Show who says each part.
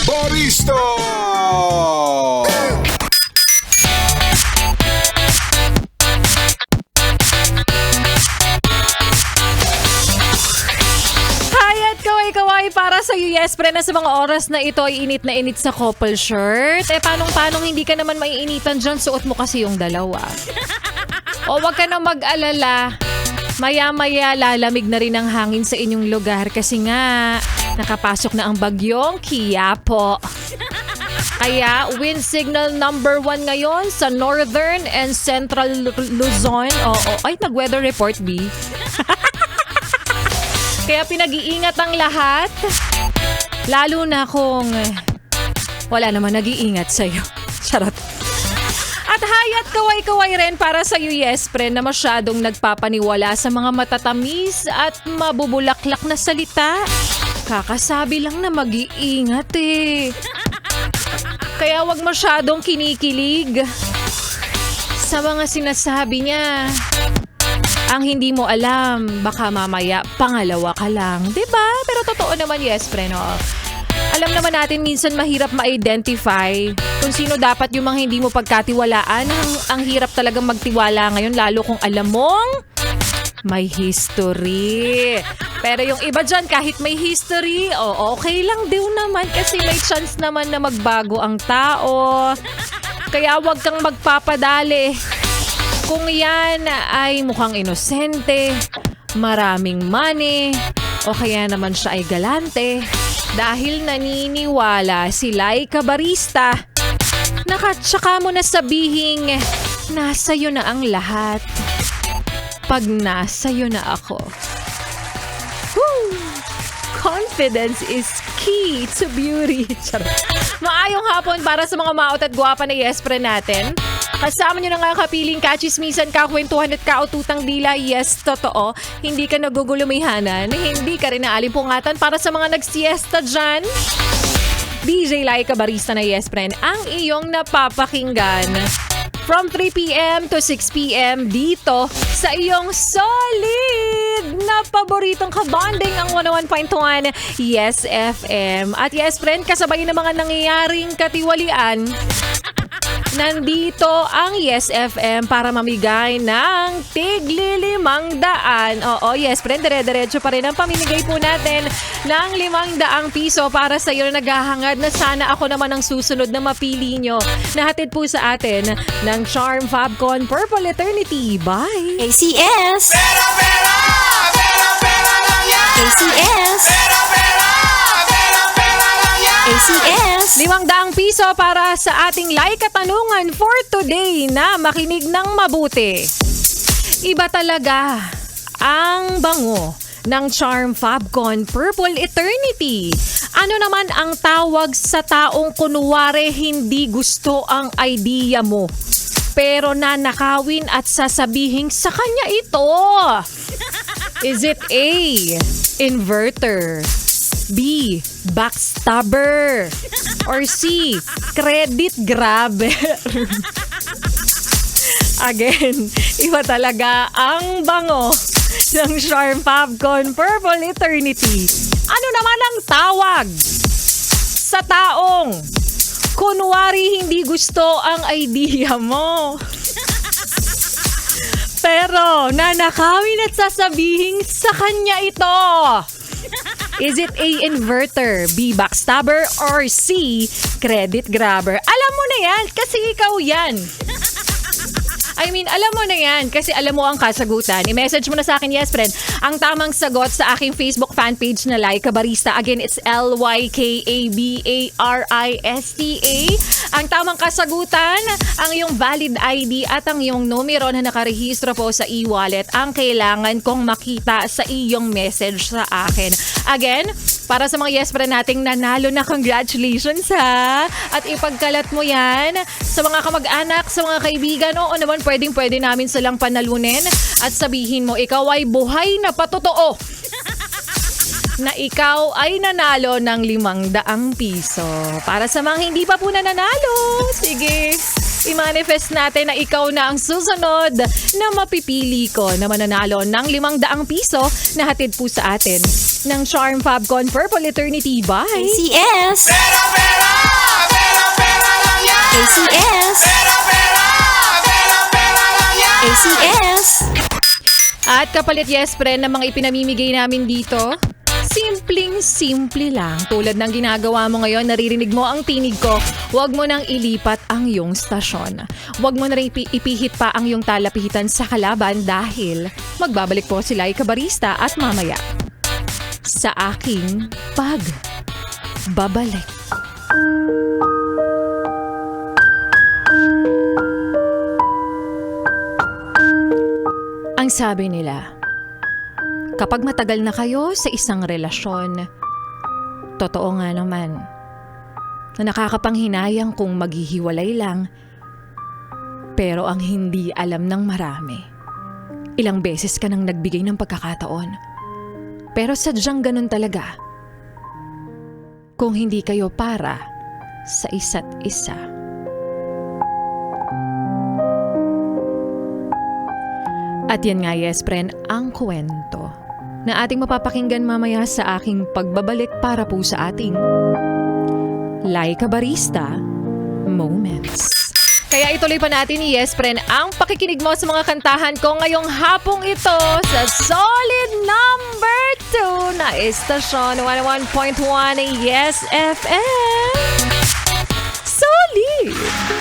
Speaker 1: Barista!
Speaker 2: Kaway para sa iyo, yes, pre, na sa mga oras na ito ay init na init sa couple shirt. Paano hindi ka naman maiinitan dyan? Suot mo kasi yung dalawa. O wag ka na mag-alala. Maya-maya lalamig na rin ang hangin sa inyong lugar kasi nga nakapasok na ang bagyong Quiapo. Kaya wind signal number 1 ngayon sa Northern and Central Luzon. Ay, nag-weather report, B. Kaya pinag-iingat ang lahat. Lalo na kung wala naman nag-iingat sa'yo. Charot. At hayat kaway-kaway rin para sa'yo, yes, friend, na masyadong nagpapaniwala sa mga matatamis at mabubulaklak na salita. Kakasabi lang na mag-iingat eh. Kaya wag masyadong kinikilig sa mga sinasabi niya. Ang hindi mo alam, baka mamaya pangalawa ka lang. Diba? Pero totoo naman, yes, pre, no? Alam naman natin minsan mahirap ma-identify kung sino dapat yung mga hindi mo pagkatiwalaan. Ang hirap talagang magtiwala ngayon, lalo kung alam mong may history. Pero yung iba dyan, kahit may history, okay lang din naman kasi may chance naman na magbago ang tao. Kaya wag kang magpapadali. Kung yan ay mukhang inosente, maraming money, o kaya naman siya ay galante, dahil naniniwala si Laika Barista, tsaka mo na sabihing nasa'yo na ang lahat pag nasa'yo na ako. Woo! Confidence is key to beauty. Maayong hapon para sa mga maot at gwapa na yespre natin. Kasama nyo na nga kapiling kachismisan, kakwentuhan at kaututang dila. Yes, totoo. Hindi ka nagugulumihanan. Hindi ka rin naalimpungatan para sa mga nagsiesta dyan. DJ Laika Barista na yes, friend, ang iyong napapakinggan. From 3 p.m. to 6 p.m. dito sa iyong solid na paboritong kabanding ang 101.1 Yes FM. At yes, friend, kasabay ng mga nangyayaring katiwalian, nandito ang Yes FM para mamigay ng tig-500. Oo, yes, friend, dire-diretso pa rin ang pamimigay po natin ng 500 piso para sa iyo na naghahangad na sana ako naman ang susunod na mapili nyo. Nahatid po sa atin ng Charm Fabcon Purple Eternity by
Speaker 3: ACS.
Speaker 1: Pera, pera! Pera, pera lang yan!
Speaker 3: ACS.
Speaker 1: Pera, pera! Pera, pera lang yan!
Speaker 3: ACS.
Speaker 2: 500 piso para sa ating like katanungan for today na makinig ng mabuti. Iba talaga ang bango ng Charm Fabcon Purple Eternity. Ano naman ang tawag sa taong kunwari hindi gusto ang idea mo, pero nanakawin at sasabihing sa kanya ito? Is it A, inverter, B, backstabber, or C, credit grabber? Again, iba talaga ang bango ng Charm Fabcon Purple Eternity. Ano naman ang tawag sa taong kunwari hindi gusto ang idea mo, pero nanakawin at sasabihing sa kanya ito? Is it A, inverter, B, backstabber, or C, credit grabber? Alam mo na yan kasi ikaw yan. Alam mo na yan kasi alam mo ang kasagutan. I-message mo na sa akin, yes, friend, ang tamang sagot sa aking Facebook fan page na Laika Barista. Again, it's LYKABARISTA. Ang tamang kasagutan, ang iyong valid ID at ang iyong numero na nakarehistro po sa e-wallet ang kailangan kong makita sa iyong message sa akin. Again, para sa mga yes friend nating nanalo na, congratulations ha! At ipagkalat mo yan sa mga kamag-anak, sa mga kaibigan. Oo naman, pwede namin silang panalunin at sabihin mo, ikaw ay buhay na patotoo na ikaw ay nanalo ng 500 piso. Para sa mga hindi pa po na nanalo, sige, I-manifest natin na ikaw na ang susunod na mapipili ko na mananalo ng 500 piso na hatid po sa atin ng Charm Fabcon Purple Eternity by
Speaker 3: ACS.
Speaker 1: Pera, pera, pera, pera lang yan.
Speaker 3: ACS.
Speaker 1: Pera, pera, pera, pera lang yan.
Speaker 3: ACS.
Speaker 2: At kapalit yes friend ng mga ipinamimigay namin dito. Simpleng-simple lang. Tulad ng ginagawa mo ngayon, naririnig mo ang tinig ko. Huwag mo nang ilipat ang iyong stasyon. Huwag mo na rin ipihit pa ang iyong talapihitan sa kalaban dahil magbabalik po sila ikabarista at mamaya sa aking pagbabalik. Ang sabi nila, kapag matagal na kayo sa isang relasyon, totoo nga naman na nakakapanghinayang kung maghihiwalay lang, pero ang hindi alam ng marami, ilang beses ka nang nagbigay ng pagkakataon. Pero sadyang ganun talaga kung hindi kayo para sa isa't isa. At yan nga yes friend, ang kwento na ating mapapakinggan mamaya sa aking pagbabalik para po sa ating Laika Barista Moments. Kaya ituloy pa natin ni yes friend ang pakikinig mo sa mga kantahan ko ngayong hapong ito sa solid number 2 na istasyon 101.1 Yes FM. Solid!